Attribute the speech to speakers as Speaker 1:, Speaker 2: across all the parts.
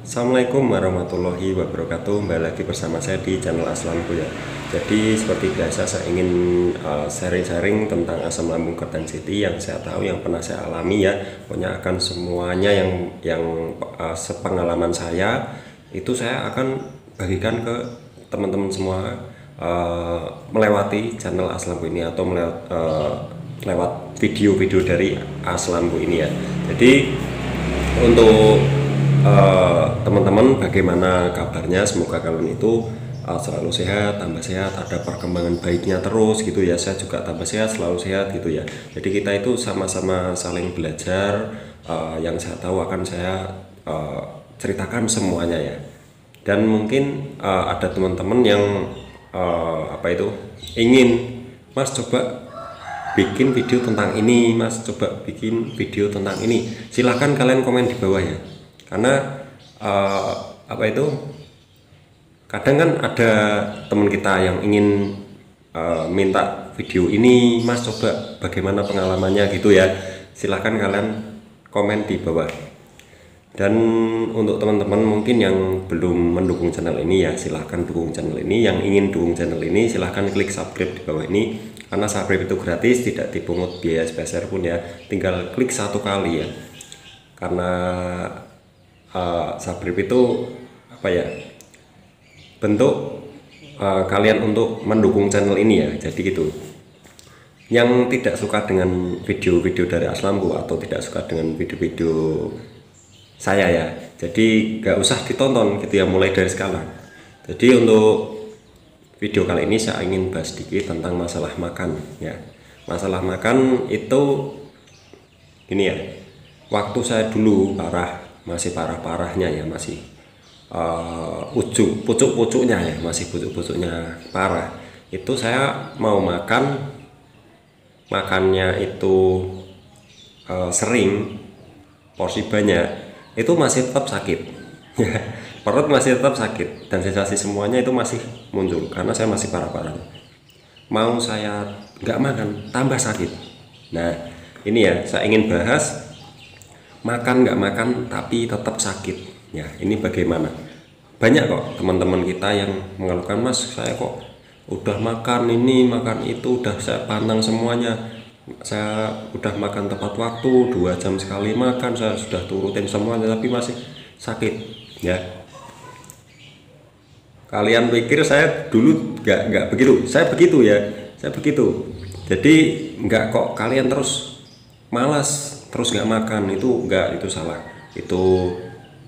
Speaker 1: Assalamualaikum warahmatullahi wabarakatuh. Kembali lagi bersama saya di channel Aslamku ya. Jadi seperti biasa saya ingin sharing-sharing tentang asam lambung City yang saya tahu, yang pernah saya alami ya. Pokoknya akan semuanya yang sepengalaman saya itu saya akan bagikan ke teman-teman semua melewati channel Aslamku ini atau lewat video-video dari Aslamku ini ya. Jadi untuk teman-teman bagaimana kabarnya, semoga kalian itu selalu sehat, tambah sehat, ada perkembangan baiknya terus gitu ya. Saya juga tambah sehat, selalu sehat gitu ya. Jadi kita itu sama-sama saling belajar, yang saya tahu akan saya ceritakan semuanya ya. Dan mungkin ada teman-teman yang ingin, Mas coba bikin video tentang ini, Mas coba bikin video tentang ini, silahkan kalian komen di bawah ya. Karena kadang kan ada teman kita yang ingin minta video ini, Mas coba bagaimana pengalamannya gitu ya. Silahkan kalian komen di bawah. Dan untuk teman-teman mungkin yang belum mendukung channel ini ya, silahkan dukung channel ini. Yang ingin dukung channel ini silahkan klik subscribe di bawah ini, karena subscribe itu gratis, tidak dipungut biaya spesial pun ya. Tinggal klik satu kali ya, karena subscribe itu bentuk kalian untuk mendukung channel ini ya. Jadi gitu. Yang tidak suka dengan video-video dari Aslamku atau tidak suka dengan video-video saya ya, jadi gak usah ditonton gitu ya, mulai dari sekarang. Jadi untuk video kali ini saya ingin bahas sedikit tentang masalah makan ya. Masalah makan itu gini ya, waktu saya dulu masih parah-parahnya ya, masih pucuk-pucuknya ya, masih pucuk-pucuknya parah. Itu saya mau makannya itu sering, porsi banyak, itu masih tetap sakit. Perut masih tetap sakit dan sensasi semuanya itu masih muncul karena saya masih parah-parah. Mau saya nggak makan tambah sakit. Nah ini ya, saya ingin bahas makan nggak makan tapi tetap sakit ya. Ini bagaimana? Banyak kok teman-teman kita yang mengeluhkan, Mas saya kok udah makan ini makan itu, udah saya pantang semuanya, saya udah makan tepat waktu, 2 jam sekali makan, saya sudah turutin semuanya tapi masih sakit ya. Kalian pikir saya dulu nggak begitu? Saya begitu ya, saya begitu. Jadi nggak kok kalian terus malas terus nggak makan, itu nggak, itu salah, itu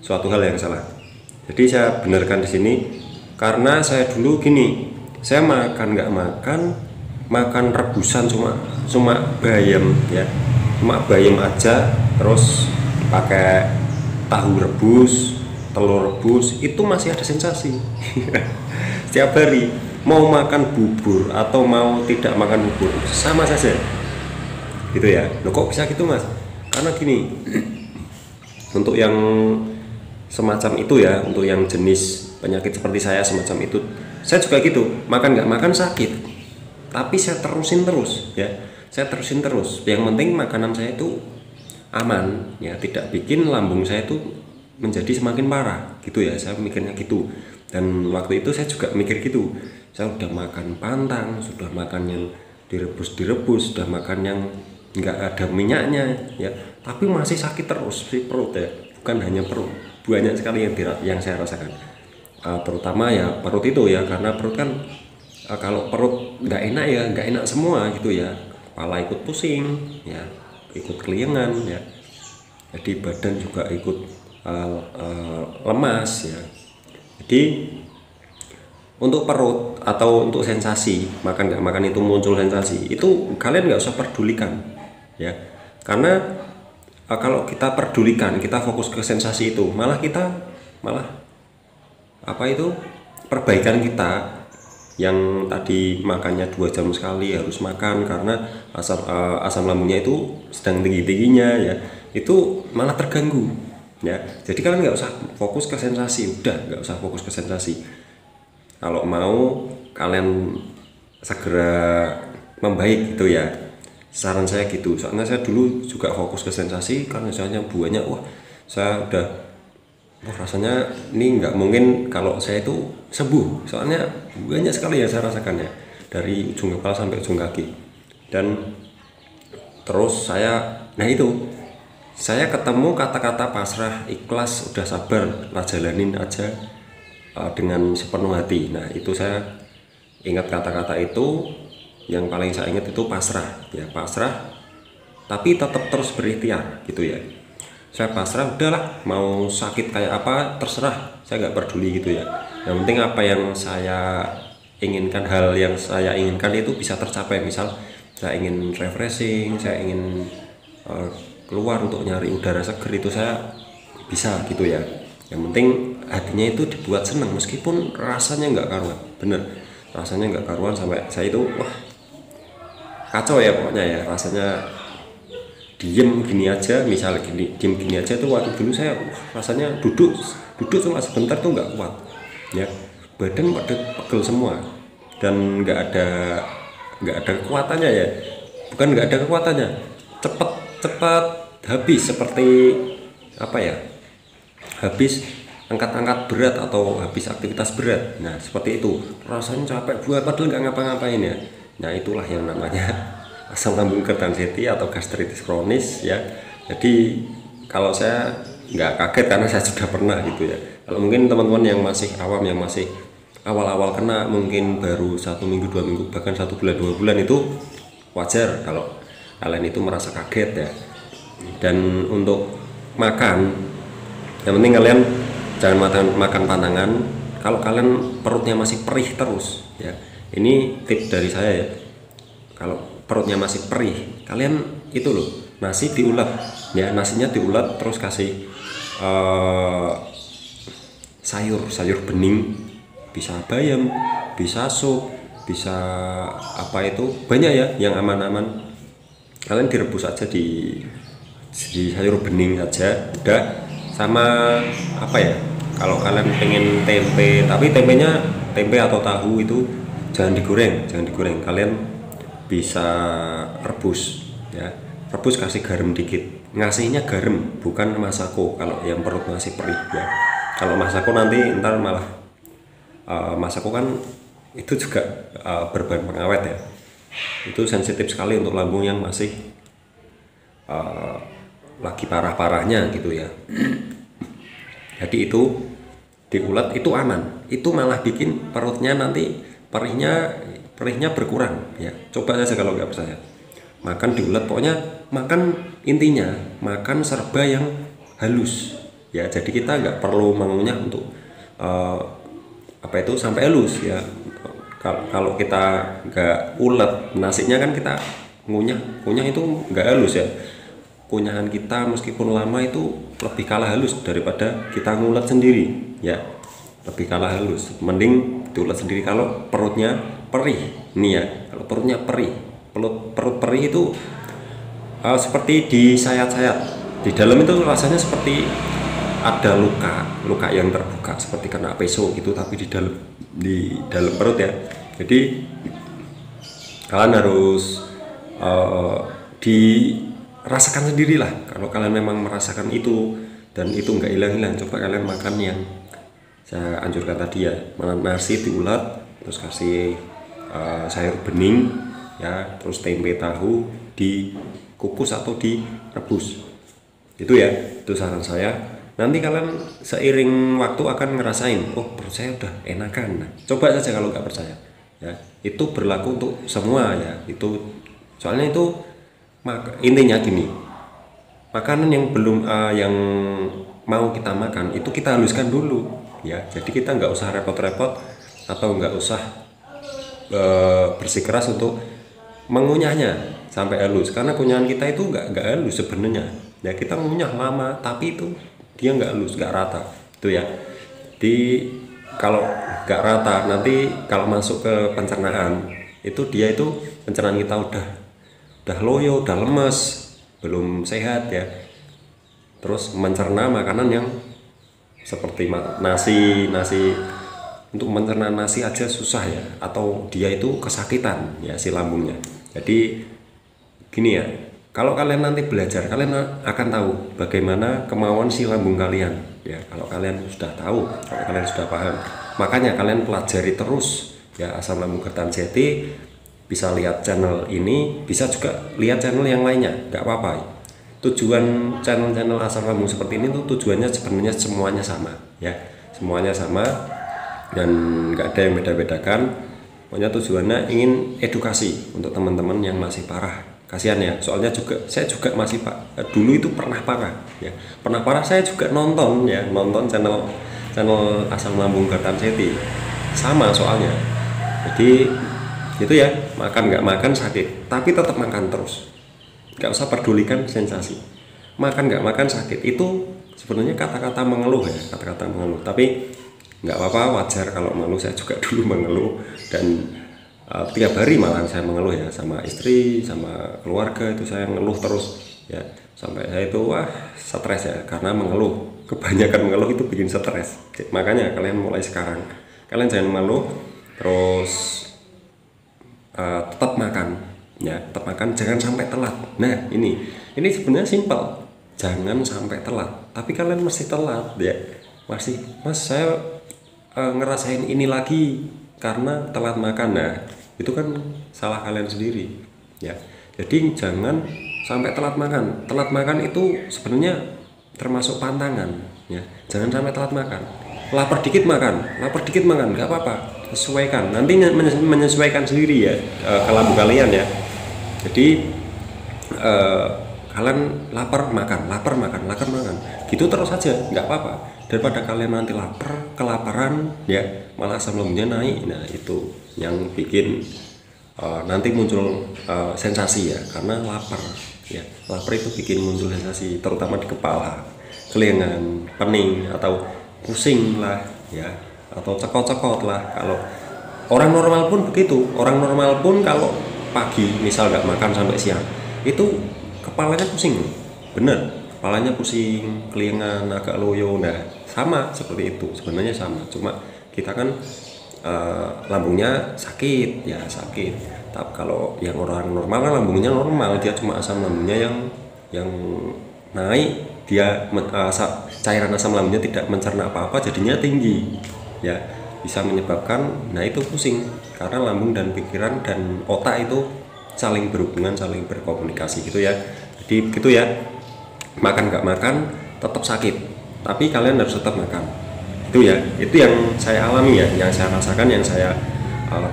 Speaker 1: suatu hal yang salah. Jadi saya benarkan di sini, karena saya dulu gini, saya makan nggak makan rebusan cuma bayam ya, cuma bayam aja, terus pakai tahu rebus, telur rebus, itu masih ada sensasi. Setiap hari mau makan bubur atau mau tidak makan bubur sama saja gitu ya. Loh kok bisa gitu, Mas? Karena gini, untuk yang semacam itu ya, untuk yang jenis penyakit seperti saya semacam itu, saya juga gitu, makan nggak makan sakit, tapi saya terusin terus ya, saya terusin terus. Yang penting makanan saya itu aman ya, tidak bikin lambung saya itu menjadi semakin parah gitu ya, saya mikirnya gitu. Dan waktu itu saya juga mikir gitu, saya udah makan pantang, sudah makan yang direbus, sudah makan yang nggak ada minyaknya ya, tapi masih sakit terus si perut ya. Bukan hanya perut, banyak sekali yang saya rasakan, terutama ya perut itu ya, karena perut kan kalau perut nggak enak ya nggak enak semua gitu ya, kepala ikut pusing ya, ikut keliengan ya, jadi badan juga ikut lemas ya. Jadi untuk perut atau untuk sensasi makan nggak makan itu muncul sensasi, itu kalian nggak usah pedulikan ya, karena kalau kita pedulikan, kita fokus ke sensasi itu, malah perbaikan kita yang tadi makannya 2 jam sekali harus makan karena asam lambungnya itu sedang tinggi-tingginya ya, itu malah terganggu ya. Jadi kalian nggak usah fokus ke sensasi, udah nggak usah fokus ke sensasi. Kalau mau kalian segera membaik gitu ya, saran saya gitu. Soalnya saya dulu juga fokus ke sensasi, karena misalnya buahnya, wah saya udah oh, rasanya ini nggak mungkin kalau saya itu sembuh, soalnya banyak sekali ya saya rasakan ya, dari ujung kepala sampai ujung kaki. Dan terus nah itu saya ketemu kata-kata pasrah, ikhlas, udah sabar lah, jalanin aja dengan sepenuh hati. Nah itu saya ingat kata-kata itu, yang paling saya ingat itu pasrah ya, pasrah tapi tetap terus berikhtiar gitu ya. Saya pasrah, udahlah mau sakit kayak apa terserah, saya nggak peduli gitu ya. Yang penting apa yang saya inginkan, hal yang saya inginkan itu bisa tercapai. Misal saya ingin refreshing, saya ingin keluar untuk nyari udara seger, itu saya bisa gitu ya. Yang penting hatinya itu dibuat senang meskipun rasanya nggak karuan, bener rasanya nggak karuan, sampai saya itu wah kacau ya pokoknya ya, rasanya diem gini aja, misalnya diem gini aja tuh waktu dulu saya rasanya duduk cuma sebentar tuh nggak kuat ya, badan pada pegel semua, dan nggak ada kekuatannya ya, bukan nggak ada kekuatannya, cepat habis, seperti apa ya, habis angkat-angkat berat atau habis aktivitas berat. Nah seperti itu rasanya, capek buat padahal nggak ngapa-ngapain ya. Nah itulah yang namanya asam lambung ketensitis atau gastritis kronis ya. Jadi kalau saya nggak kaget karena saya sudah pernah gitu ya. Kalau mungkin teman-teman yang masih awam, yang masih awal-awal kena, mungkin baru 1 minggu 2 minggu bahkan 1 bulan 2 bulan, itu wajar kalau kalian itu merasa kaget ya. Dan untuk makan, yang penting kalian jangan makan pantangan kalau kalian perutnya masih perih terus ya. Ini tips dari saya ya, kalau perutnya masih perih, kalian itu loh, nasi diulek ya, nasinya diulek, terus kasih sayur bening, bisa bayam, bisa sup, bisa apa itu, banyak ya yang aman-aman. Kalian direbus aja di sayur bening aja udah. Sama apa ya, kalau kalian pengen tempe, tapi tempe atau tahu itu jangan digoreng, kalian bisa rebus ya, rebus kasih garam dikit, ngasihnya garam bukan masako kalau yang perut masih perih ya. Kalau masako nanti ntar malah masako kan itu juga berbahan pengawet ya, itu sensitif sekali untuk lambung yang masih lagi parah-parahnya gitu ya. Jadi itu diulat itu aman, itu malah bikin perutnya nanti perihnya berkurang ya. Coba saja kalau nggak percaya, makan diulat, pokoknya makan, intinya makan serba yang halus ya. Jadi kita nggak perlu mengunyah untuk apa itu sampai halus ya. Kalau kita nggak ulet nasinya kan kita ngunyah itu nggak halus ya. Kunyahan kita meskipun lama itu lebih kalah halus daripada kita ngulet sendiri ya, lebih kalah halus. Mending diulet sendiri kalau perutnya perih nih ya. Kalau perutnya perih, perut perih itu seperti disayat-sayat di dalam, itu rasanya seperti ada luka yang terbuka seperti kena pisau gitu, tapi di dalam perut ya. Jadi kalian harus rasakan sendirilah. Kalau kalian memang merasakan itu dan itu nggak hilang-hilang, coba kalian makan yang saya anjurkan tadi ya, nasi diulat, terus kasih sayur bening ya, terus tempe tahu dikukus atau direbus. Itu ya, itu saran saya. Nanti kalian seiring waktu akan ngerasain, oh perut saya udah enakan. Nah, coba saja kalau nggak percaya ya, itu berlaku untuk semua ya. Itu soalnya itu intinya gini, makanan yang belum yang mau kita makan itu kita haluskan dulu ya. Jadi kita nggak usah repot-repot atau nggak usah bersikeras untuk mengunyahnya sampai halus, karena kunyahan kita itu nggak halus sebenarnya ya. Kita mengunyah lama tapi itu dia nggak halus, nggak rata itu ya. Kalau nggak rata, nanti kalau masuk ke pencernaan itu dia itu pencernaan kita udah loyo, udah lemes, belum sehat ya. Terus mencerna makanan yang seperti nasi, untuk mencerna nasi aja susah ya, atau dia itu kesakitan ya si lambungnya. Jadi gini ya, kalau kalian nanti belajar, kalian akan tahu bagaimana kemauan si lambung kalian ya. Kalau kalian sudah tahu, kalau kalian sudah paham, makanya kalian pelajari terus ya asam lambung Kertan Jati. Bisa lihat channel ini, bisa juga lihat channel yang lainnya, nggak apa-apa. Tujuan channel-channel asam lambung seperti ini tuh tujuannya sebenarnya semuanya sama ya, semuanya sama dan nggak ada yang beda-bedakan. Pokoknya tujuannya ingin edukasi untuk teman-teman yang masih parah. Kasihan ya, soalnya juga saya juga masih dulu itu pernah parah ya, pernah parah. Saya juga nonton channel asam lambung Kertan Jati, sama soalnya. Jadi itu ya, makan nggak makan sakit, tapi tetap makan terus, nggak usah pedulikan sensasi. Makan nggak makan sakit itu sebenarnya kata-kata mengeluh ya, kata-kata mengeluh. Tapi nggak apa-apa, wajar kalau mengeluh. Saya juga dulu mengeluh dan tiap hari malah saya mengeluh ya, sama istri, sama keluarga itu saya mengeluh terus ya, sampai saya itu wah stres ya, karena mengeluh. Kebanyakan mengeluh itu bikin stres. Makanya kalian mulai sekarang kalian jangan mengeluh, terus tetap makan ya, tetap makan, jangan sampai telat. Nah ini sebenarnya simpel, jangan sampai telat. Tapi kalian masih telat ya, masih mas saya ngerasain ini lagi karena telat makan. Nah itu kan salah kalian sendiri ya. Jadi jangan sampai telat makan. Telat makan itu sebenarnya termasuk pantangan ya, jangan sampai telat makan. Lapar dikit makan nggak apa-apa, sesuaikan, nanti menyesuaikan sendiri ya ke lambung kalian ya. Jadi kalian lapar makan gitu terus saja, nggak apa-apa, daripada kalian nanti lapar, kelaparan ya, malah asam lambungnya naik. Nah itu yang bikin nanti muncul sensasi ya, karena lapar ya. Lapar itu bikin muncul sensasi, terutama di kepala, kelingan, pening, atau pusing lah ya, atau cekot-cekot lah. Kalau orang normal pun begitu, orang normal pun kalau pagi misal nggak makan sampai siang itu kepalanya pusing, bener, kepalanya pusing, kelingan, agak loyo. Nah sama seperti itu sebenarnya, sama, cuma kita kan lambungnya sakit ya, sakit. Tapi kalau yang orang normal kan lambungnya normal, dia cuma asam lambungnya yang naik, dia cairan asam lambungnya tidak mencerna apa-apa, jadinya tinggi ya, bisa menyebabkan nah itu pusing, karena lambung dan pikiran dan otak itu saling berhubungan, saling berkomunikasi gitu ya. Jadi begitu ya, makan nggak makan tetap sakit, tapi kalian harus tetap makan. Itu ya, itu yang saya alami ya, yang saya rasakan, yang saya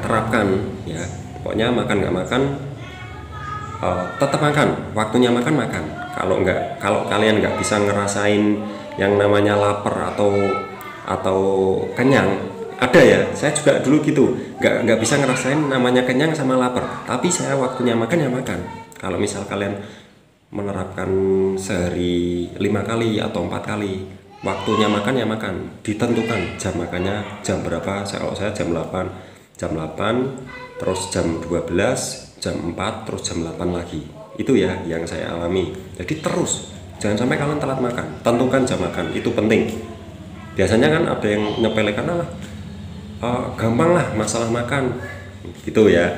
Speaker 1: terapkan ya. Pokoknya makan nggak makan tetap makan, waktunya makan. Kalau kalian nggak bisa ngerasain yang namanya lapar atau kenyang, ada ya, saya juga dulu gitu, nggak bisa ngerasain namanya kenyang sama lapar, tapi saya waktunya makan ya makan. Kalau misal kalian menerapkan sehari 5 kali atau 4 kali, waktunya makan ya makan, ditentukan jam makannya jam berapa. Kalau saya jam 8, terus jam 12, jam 4, terus jam 8 lagi. Itu ya yang saya alami. Jadi terus jangan sampai kalian telat makan, tentukan jam makan, itu penting. Biasanya kan ada yang nyepelekan lah, gampang lah masalah makan gitu ya.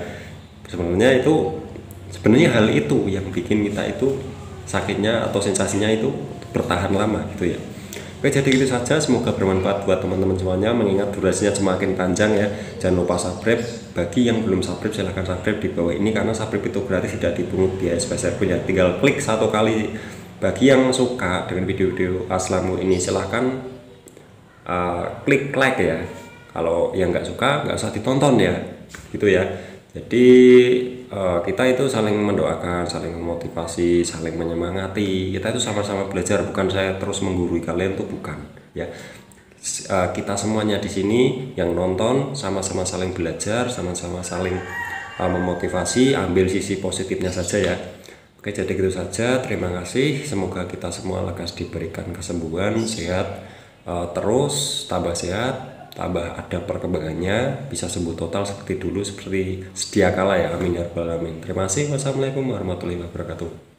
Speaker 1: Sebenarnya hal itu yang bikin kita itu sakitnya atau sensasinya itu bertahan lama gitu ya. Oke, jadi gitu saja, semoga bermanfaat buat teman-teman semuanya. Mengingat durasinya semakin panjang ya, jangan lupa subscribe. Bagi yang belum subscribe, silahkan subscribe di bawah ini, karena subscribe itu gratis, tidak dipungut biaya sebesar pun ya, tinggal klik 1 kali. Bagi yang suka dengan video-video Aslamu ini, silahkan klik like ya. Kalau yang nggak suka nggak usah ditonton ya, gitu ya. Jadi kita itu saling mendoakan, saling memotivasi, saling menyemangati. Kita itu sama-sama belajar, bukan saya terus menggurui kalian, tuh bukan ya. Kita semuanya di sini yang nonton sama-sama saling belajar, sama-sama saling memotivasi. Ambil sisi positifnya saja ya. Oke, jadi gitu saja. Terima kasih. Semoga kita semua lekas diberikan kesembuhan, sehat terus, tambah sehat, tambah ada perkembangannya, bisa sembuh total seperti dulu, seperti sedia kala ya. Amin ya rabbal alamin. Terima kasih. Wassalamualaikum warahmatullahi wabarakatuh.